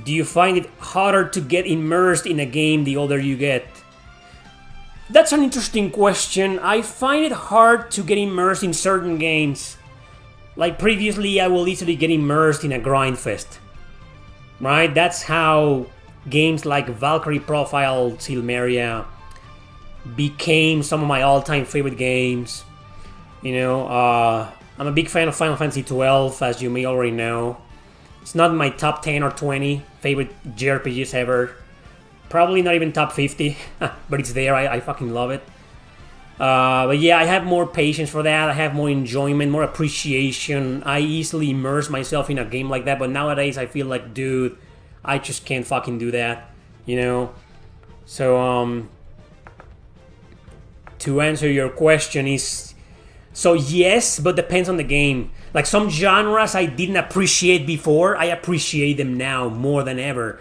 Do you find it harder to get immersed in a game the older you get? That's an interesting question. I find it hard to get immersed in certain games. Like previously, I will easily get immersed in a grind fest. Right? That's how games like Valkyrie Profile Silmeria became some of my all-time favorite games. I'm a big fan of Final Fantasy XII, as you may already know. It's not in my top 10 or 20 favorite JRPGs ever. Probably not even top 50, but it's there. I fucking love it. But yeah, I have more patience for that. I have more enjoyment, more appreciation. I easily immerse myself in a game like that. But nowadays, I feel like, dude, I just can't fucking do that. So, to answer your question is... So yes, but depends on the game. Like some genres I didn't appreciate before, I appreciate them now more than ever.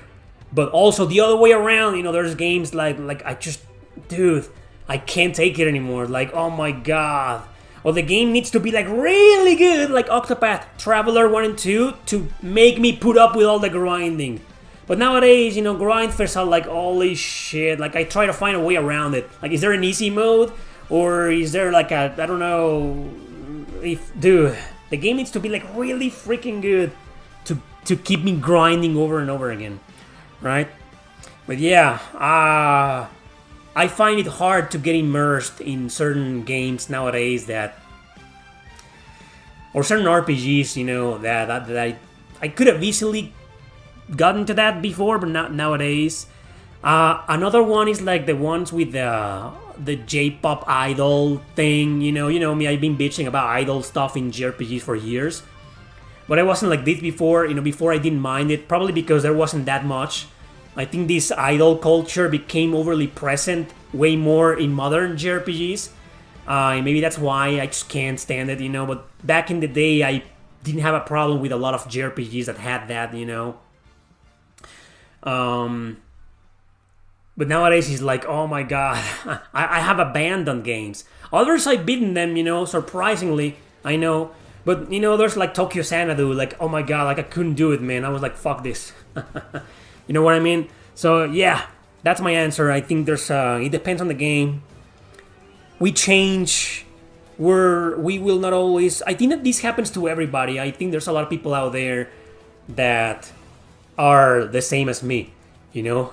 But also the other way around, there's games like I just, dude, I can't take it anymore. Like, oh my god. Or the game needs to be like really good, like Octopath Traveler 1 and 2, to make me put up with all the grinding. But nowadays, grind fests are like, holy shit. Like I try to find a way around it. Like, is there an easy mode? Or is there like I don't know, dude, the game needs to be like really freaking good to keep me grinding over and over again, right? But yeah, I find it hard to get immersed in certain games nowadays or certain RPGs, that I could have easily gotten to that before, but not nowadays. Another one is like the ones with the J-pop idol thing, you know me, I've been bitching about idol stuff in JRPGs for years. But I wasn't like this before, before I didn't mind it, probably because there wasn't that much. I think this idol culture became overly present way more in modern JRPGs. Maybe that's why I just can't stand it, but back in the day I didn't have a problem with a lot of JRPGs that had that, But nowadays it's like, oh my god, I have abandoned games. Others I've beaten them, surprisingly, I know. But, there's like Tokyo Xanadu, like, oh my god, like I couldn't do it, man. I was like, fuck this. You know what I mean? So yeah, that's my answer. I think it depends on the game. We change. We will not always... I think that this happens to everybody. I think there's a lot of people out there that are the same as me.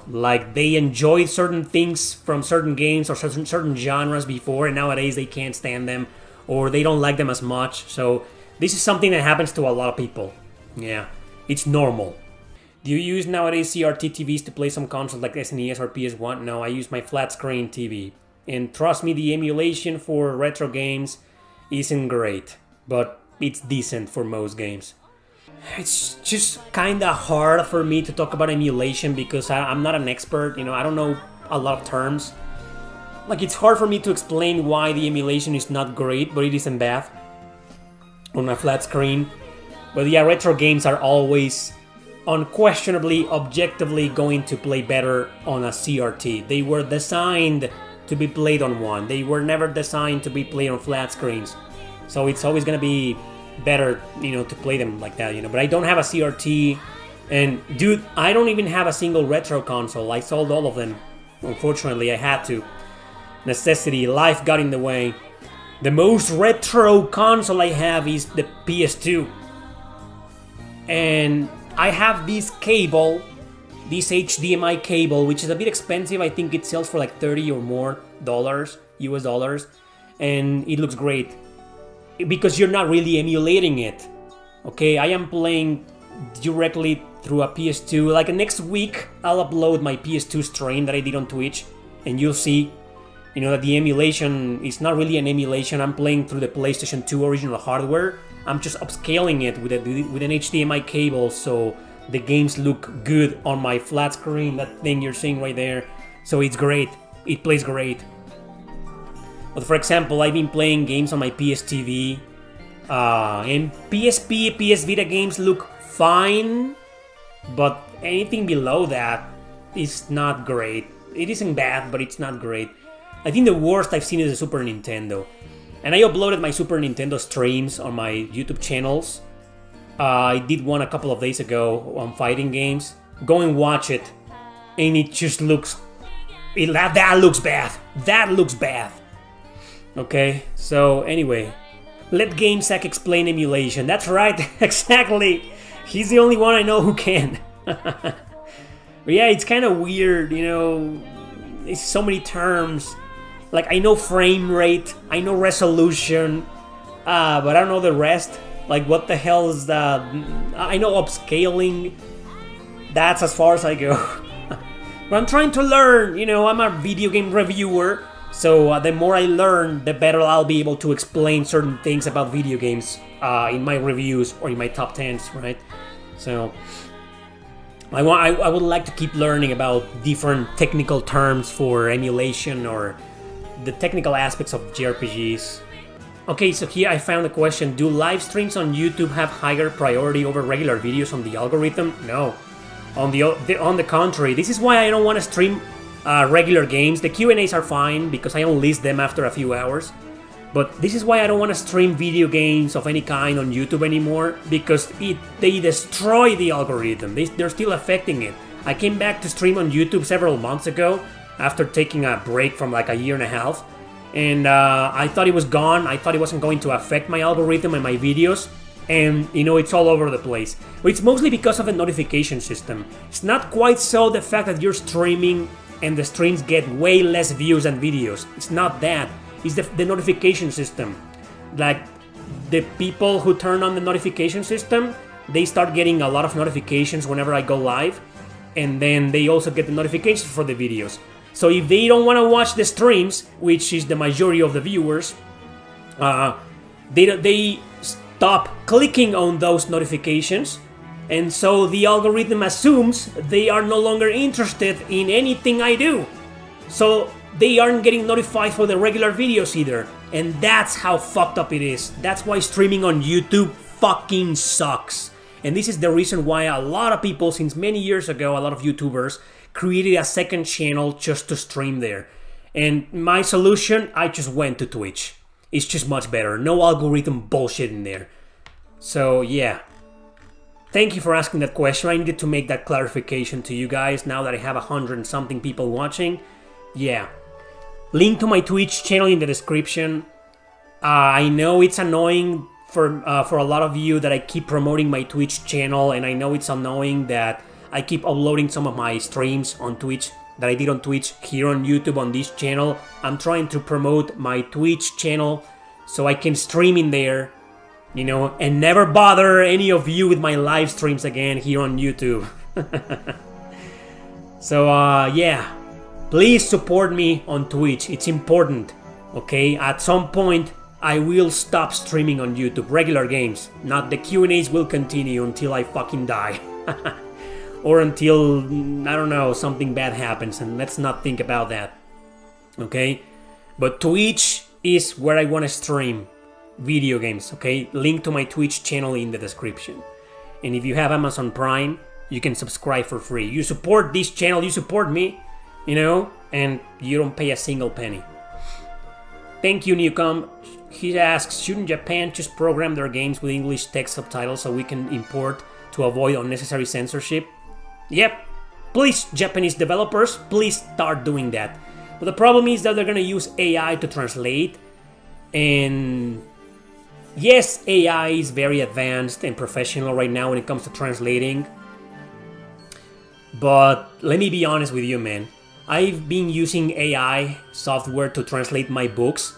Like they enjoyed certain things from certain games or certain genres before, and nowadays they can't stand them or they don't like them as much. So this is something that happens to a lot of people. Yeah, it's normal. Do you use nowadays CRT TVs to play some consoles like SNES or PS1? No, I use my flat screen TV. And trust me, the emulation for retro games isn't great, but it's decent for most games. It's just kind of hard for me to talk about emulation because I'm not an expert, I don't know a lot of terms. Like, it's hard for me to explain why the emulation is not great, but it isn't bad on my flat screen. But yeah, retro games are always unquestionably, objectively going to play better on a CRT. They were designed to be played on one. They were never designed to be played on flat screens. So it's always going to be better, to play them like that, But I don't have a CRT, and dude, I don't even have a single retro console. I sold all of them. Unfortunately, I had to. Necessity, life got in the way. The most retro console I have is the PS2. And I have this cable, this HDMI cable, which is a bit expensive. I think it sells for like $30 or more US dollars, and it looks great. Because you're not really emulating it. Okay, I am playing directly through a PS2. Like next week, I'll upload my PS2 stream that I did on Twitch, and you'll see, that the emulation is not really an emulation. I'm playing through the PlayStation 2 original hardware. I'm just upscaling it with an HDMI cable, so the games look good on my flat screen. That thing you're seeing right there. So it's great. It plays great. But for example, I've been playing games on my PS TV, and PSP, PS Vita games look fine, but anything below that is not great. It isn't bad, but it's not great. I think the worst I've seen is the Super Nintendo. And I uploaded my Super Nintendo streams on my YouTube channels. I did one a couple of days ago on fighting games. go and watch it, and it just looks... that looks bad. That looks bad. Okay, so anyway, let GameSack explain emulation. That's right, exactly. He's the only one I know who can. But yeah, it's kind of weird, you know. It's so many terms. Like, I know frame rate, I know resolution, but I don't know the rest. Like, what the hell is that? I know upscaling. That's as far as I go. But I'm trying to learn, you know, I'm a video game reviewer, so the more I learn, the better I'll be able to explain certain things about video games in my reviews or in my top 10s, right? So I would like to keep learning about different technical terms for emulation or the technical aspects of JRPGs. Okay, so here I found a question. Do live streams on YouTube have higher priority over regular videos on the algorithm? No. On the contrary, this is why I don't want to stream regular games. The Q&As are fine because I don't list them after a few hours. But this is why I don't want to stream video games of any kind on YouTube anymore, because they destroy the algorithm. They're still affecting it. I came back to stream on YouTube several months ago after taking a break from like a year and a half. And I thought it was gone. I thought it wasn't going to affect my algorithm and my videos. And, you know, it's all over the place. But it's mostly because of the notification system. It's not quite so the fact that you're streaming and the streams get way less views than videos. It's not that. It's the notification system. Like, the people who turn on the notification system, they start getting a lot of notifications whenever I go live. And then they also get the notifications for the videos. So if they don't want to watch the streams, which is the majority of the viewers, they stop clicking on those notifications, and so the algorithm assumes they are no longer interested in anything I do. So they aren't getting notified for the regular videos either. And that's how fucked up it is. That's why streaming on YouTube fucking sucks. And this is the reason why a lot of people, since many years ago, a lot of YouTubers created a second channel just to stream there. And my solution, I just went to Twitch. It's just much better. No algorithm bullshit in there. So yeah. Thank you for asking that question. I needed to make that clarification to you guys now that I have 100 and something people watching. Yeah. Link to my Twitch channel in the description. I know it's annoying for a lot of you that I keep promoting my Twitch channel, and I know it's annoying that I keep uploading some of my streams on Twitch that I did on Twitch here on YouTube on this channel. I'm trying to promote my Twitch channel so I can stream in there, you know, and never bother any of you with my live streams again here on YouTube. So, yeah, please support me on Twitch. It's important, okay? At some point, I will stop streaming on YouTube. Regular games, not the Q&As will continue until I fucking die. Or until, I don't know, something bad happens, and let's not think about that, okay? But Twitch is where I want to stream video games, okay? Link to my Twitch channel in the description. And if you have Amazon Prime, you can subscribe for free. You support this channel, you support me, you know, and you don't pay a single penny. Thank you, Newcom. He asks, shouldn't Japan just program their games with English text subtitles so we can import to avoid unnecessary censorship? Yep, please, Japanese developers, please start doing that. But the problem is that they're gonna use AI to translate, and yes, AI is very advanced and professional right now when it comes to translating. But let me be honest with you, man. I've been using AI software to translate my books,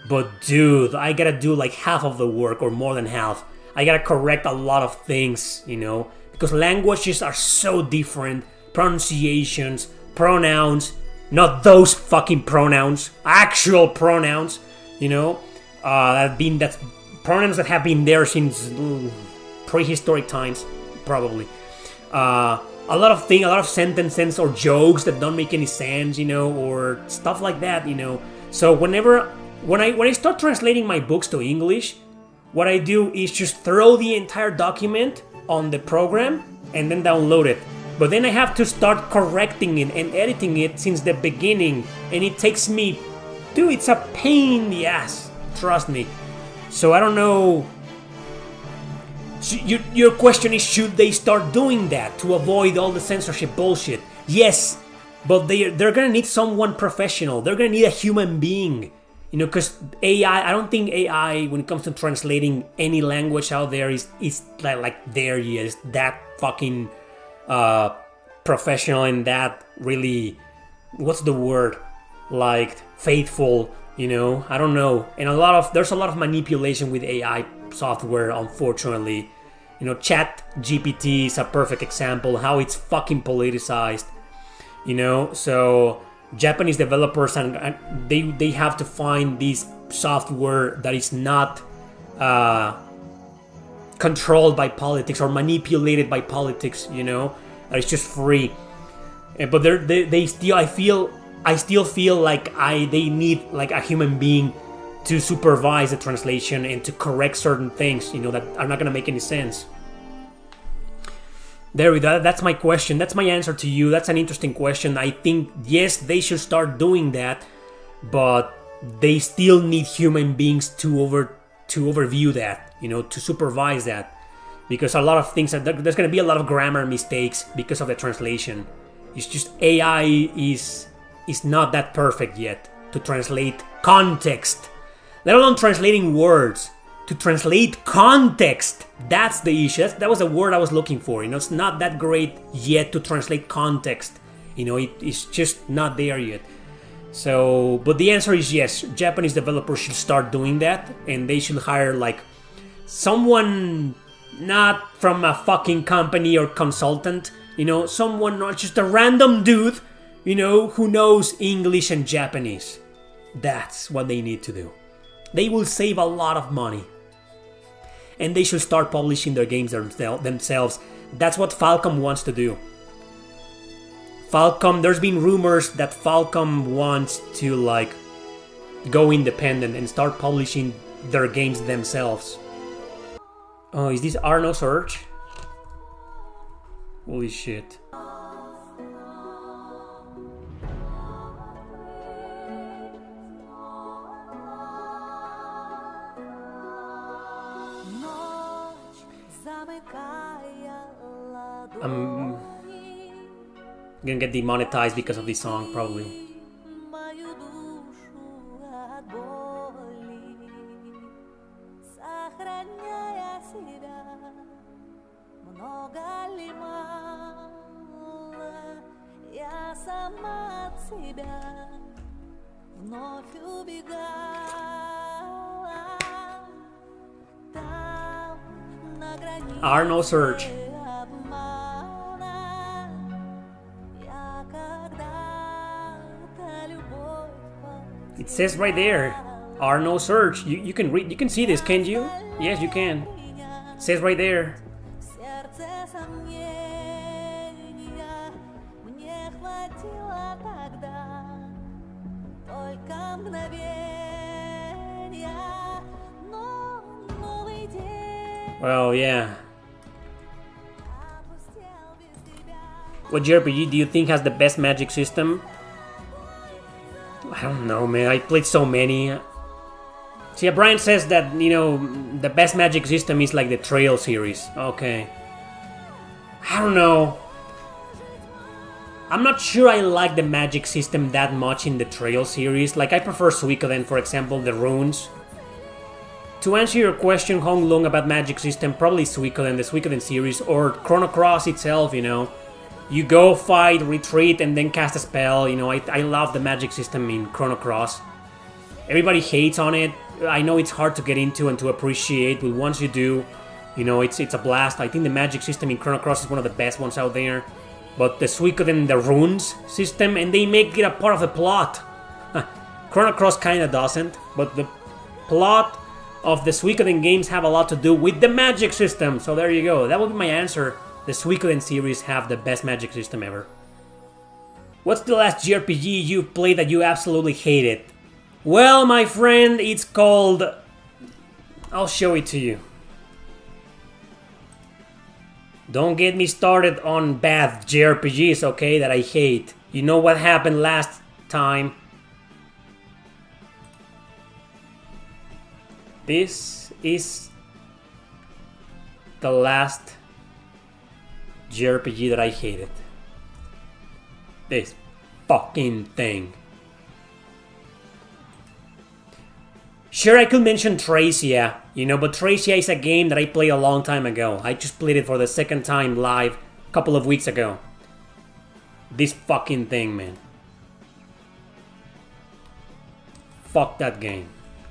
but dude, I gotta do like half of the work or more than half. I gotta correct a lot of things, you know, because languages are so different. Pronunciations, pronouns, not those fucking pronouns, actual pronouns, you know, that's pronouns that have been there since prehistoric times, probably. A lot of sentences or jokes that don't make any sense, you know, or stuff like that, you know. So when I start translating my books to English, what I do is just throw the entire document on the program and then download it. But then I have to start correcting it and editing it since the beginning, and it takes me, dude, it's a pain in the ass, trust me. So I don't know Your question is, should they start doing that to avoid all the censorship bullshit? Yes, but they're gonna need someone professional. They're gonna need a human being, you know, because AI. I don't think AI, when it comes to translating any language out there, is like there yet. Is that fucking professional and that really, what's the word, like faithful, you know? I don't know. And there's a lot of manipulation with AI software, unfortunately. You know, Chat GPT is a perfect example how it's fucking politicized, you know. So Japanese developers and they have to find this software that is not controlled by politics or manipulated by politics, you know, that is just free. But they still, I still feel like they need like a human being to supervise the translation and to correct certain things, you know, that are not gonna make any sense. There we go. That's my question. That's my answer to you. That's an interesting question. I think, yes, they should start doing that, but they still need human beings to overview that, you know, to supervise that, because a lot of things there's going to be a lot of grammar mistakes because of the translation. It's just AI is not that perfect yet to translate context, let alone translating words. To translate context, that's the issue. That was the word I was looking for. You know, it's not that great yet to translate context. You know, it's just not there yet. So, but the answer is yes. Japanese developers should start doing that, and they should hire like someone not from a fucking company or consultant. You know, someone, not just a random dude, you know, who knows English and Japanese. That's what they need to do. They will save a lot of money. And they should start publishing their games themselves. That's what Falcom wants to do. Falcom, there's been rumors that Falcom wants to like go independent and start publishing their games themselves. Oh, is this Arno Surge? Holy shit. I'm gonna get demonetized because of this song, probably. Arno Surge. It says right there, Arno Surge. You can read. You can see this, can't you? Yes, you can. It says right there. Well, yeah. What JRPG do you think has the best magic system? I don't know, man. I played so many. See, Brian says that, you know, the best magic system is like the Trail series. Okay. I don't know. I'm not sure I like the magic system that much in the Trail series. Like, I prefer Suikoden, for example, the runes. To answer your question, Hong Lung, about magic system, probably Suikoden, the Suikoden series, or Chrono Cross itself, you know. You go, fight, retreat, and then cast a spell. You know, I love the magic system in Chrono Cross. Everybody hates on it. I know it's hard to get into and to appreciate, but once you do, you know, it's a blast. I think the magic system in Chrono Cross is one of the best ones out there. But the Suikoden, the runes system, and they make it a part of the plot. Chrono Cross kinda doesn't, but the plot of the Suikoden games have a lot to do with the magic system. So there you go. That would be my answer. The Suikoden series have the best magic system ever. What's the last JRPG you've played that you absolutely hated? Well, my friend, it's called... I'll show it to you. Don't get me started on bad JRPGs, okay, that I hate. You know what happened last time. This is the last JRPG that I hated. This fucking thing. Sure, I could mention Tracia, you know, but Tracia is a game that I played a long time ago. I just played it for the second time live a couple of weeks ago. This fucking thing, man. Fuck that game.